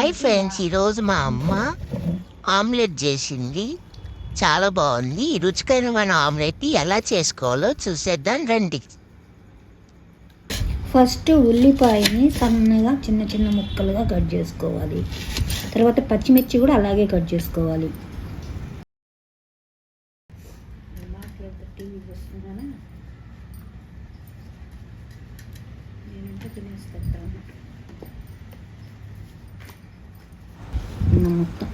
Hi friends, ఈరోజు మా అమ్మ ఆమ్లెట్ చేసింది. చాలా బాగుంది. ఈ రుచికరమైన ఆమ్లెట్ ఎలా చేసుకోవాలో చూసేద్దాం రండి. ఫస్ట్ ఉల్లిపాయని సన్నగా చిన్న చిన్న ముక్కలుగా కట్ చేసుకోవాలి. తర్వాత పచ్చిమిర్చి కూడా అలాగే కట్ చేసుకోవాలి.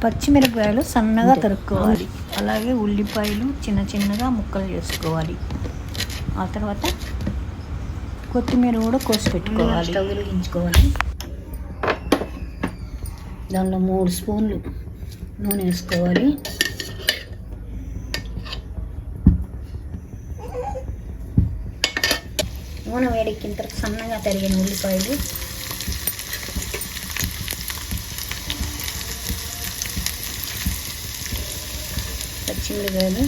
పచ్చిమిరపకాయలు సన్నగా తరుక్కోవాలి. అలాగే ఉల్లిపాయలు చిన్న చిన్నగా ముక్కలు చేసుకోవాలి. ఆ తర్వాత కొత్తిమీర కూడా కోసి పెట్టుకోవాలి. స్టవ్ వెలిగించుకోవాలి. దానిలో 3 స్పూన్లు నూనె వేసుకోవాలి. నూనె వేడెక్కిన తర్వాత సన్నగా తరిగిన ఉల్లిపాయలు, పచ్చిమిరపకాయలు,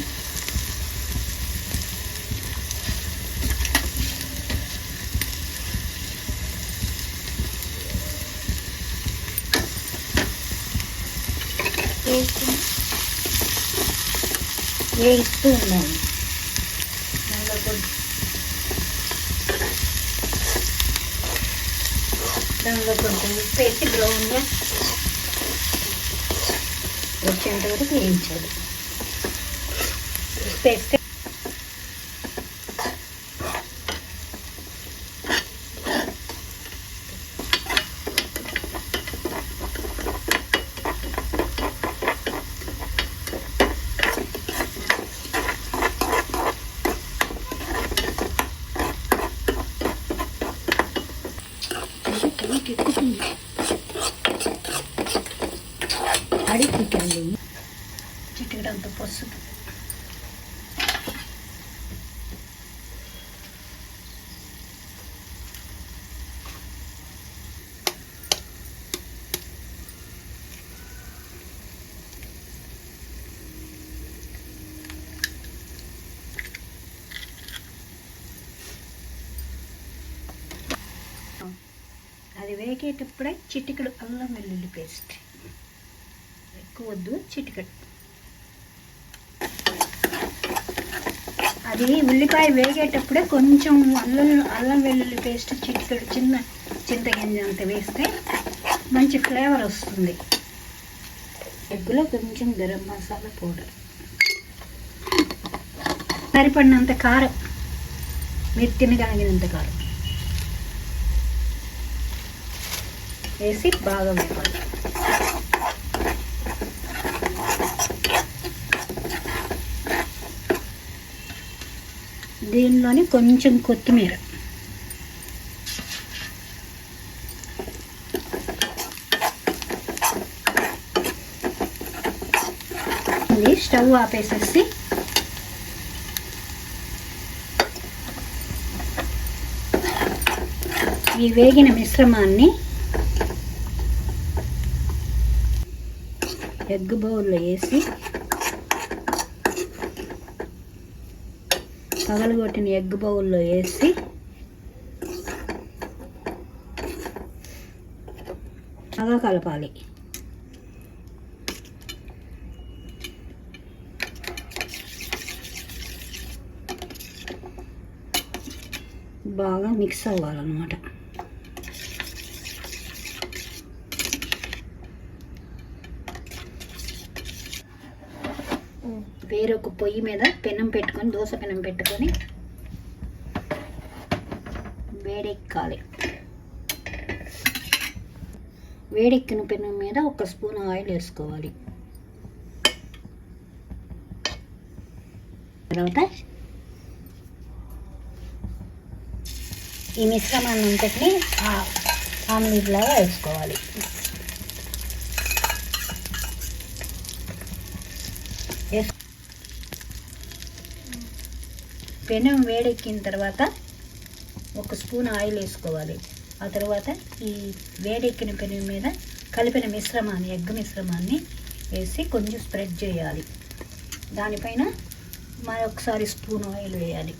వేస్తూ ఉన్నాము. దానిలో కొంచెం ఉప్పు వేసి బ్రౌన్గా వచ్చేంత వరకు వేయించాలి. ఉప్పు వేస్తే అడిగికండి చిటికడంత పసుపు, అది వేగేటప్పుడే చిటికెడు అల్లం వెల్లుల్లి పేస్ట్, ఎక్కువ వద్దు, చిటికెడు. అది ఉల్లిపాయ వేగేటప్పుడే కొంచెం అల్లం వెల్లుల్లి పేస్ట్ చిటికెడు చిన్న చింతగింజ అంత వేస్తే మంచి ఫ్లేవర్ వస్తుంది. ఎగ్గులో కొంచెం గరం మసాలా పౌడర్, సరిపడినంత కారం, మీరు తినగలిగినంత కారం వేసి బాగా వేయాలి. దీనిలోని కొంచెం కొత్తిమీర, స్టవ్ ఆపేసేసి ఈ వేగిన మిశ్రమాన్ని ఎగ్ బౌల్లో వేసి పగలగొట్టిన ఎగ్ బౌల్లో వేసి బాగా కలపాలి. బాగా మిక్స్ అవ్వాలన్నమాట. వేరొక పొయ్యి మీద పెనం పెట్టుకొని, దోశ పెనం పెట్టుకొని వేడెక్కాలి. వేడెక్కిన పెనం మీద 1 స్పూన్ ఆయిల్ వేసుకోవాలి. తర్వాత ఈ మిశ్రమాన్ని అంతటిని ఆమ్లెట్ లాగా వేసుకోవాలి. పెనం వేడెక్కిన తర్వాత 1 స్పూన్ ఆయిల్ వేసుకోవాలి. ఆ తర్వాత ఈ వేడెక్కిన పెనం మీద కలిపిన మిశ్రమాన్ని, ఎగ్ మిశ్రమాన్ని వేసి కొంచెం స్ప్రెడ్ చేయాలి. దానిపైన మరొకసారి స్పూన్ ఆయిల్ వేయాలి.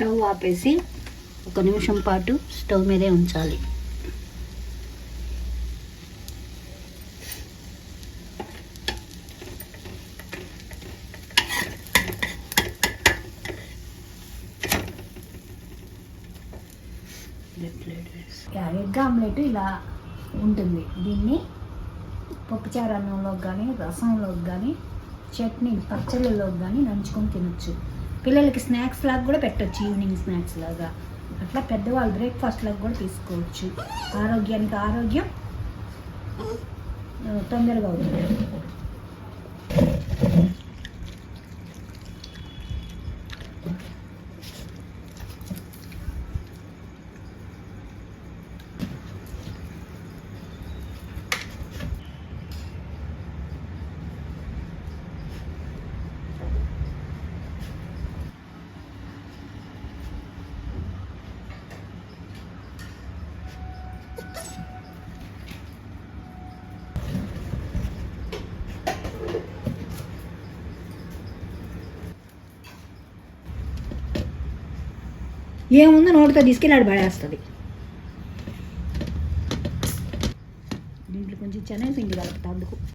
స్టవ్ ఆపేసి 1 నిమిషం పాటు స్టవ్ మీదే ఉంచాలి. ఎగ్ ఆమ్లెట్ ఇలా ఉంటుంది. దీన్ని పప్పుచారు అన్నంలోకి కానీ, రసంలోకి కానీ, చట్నీ పచ్చళ్ళలోకి కానీ నంచుకొని తినొచ్చు. పిల్లలకి స్నాక్స్ లాగా కూడా పెట్టచ్చు, ఈవినింగ్ స్నాక్స్ లాగా. అట్లా పెద్దవాళ్ళు బ్రేక్ఫాస్ట్ లాగా కూడా తీసుకోవచ్చు. ఆరోగ్యానికి ఆరోగ్యం, తొందరగా అవుతుంది. ఏముందో నోటితో తీసుకెళ్ళి పడేస్తుంది. దీంట్లో కొంచెం శనగపిండి కలుపుతా అందుకు.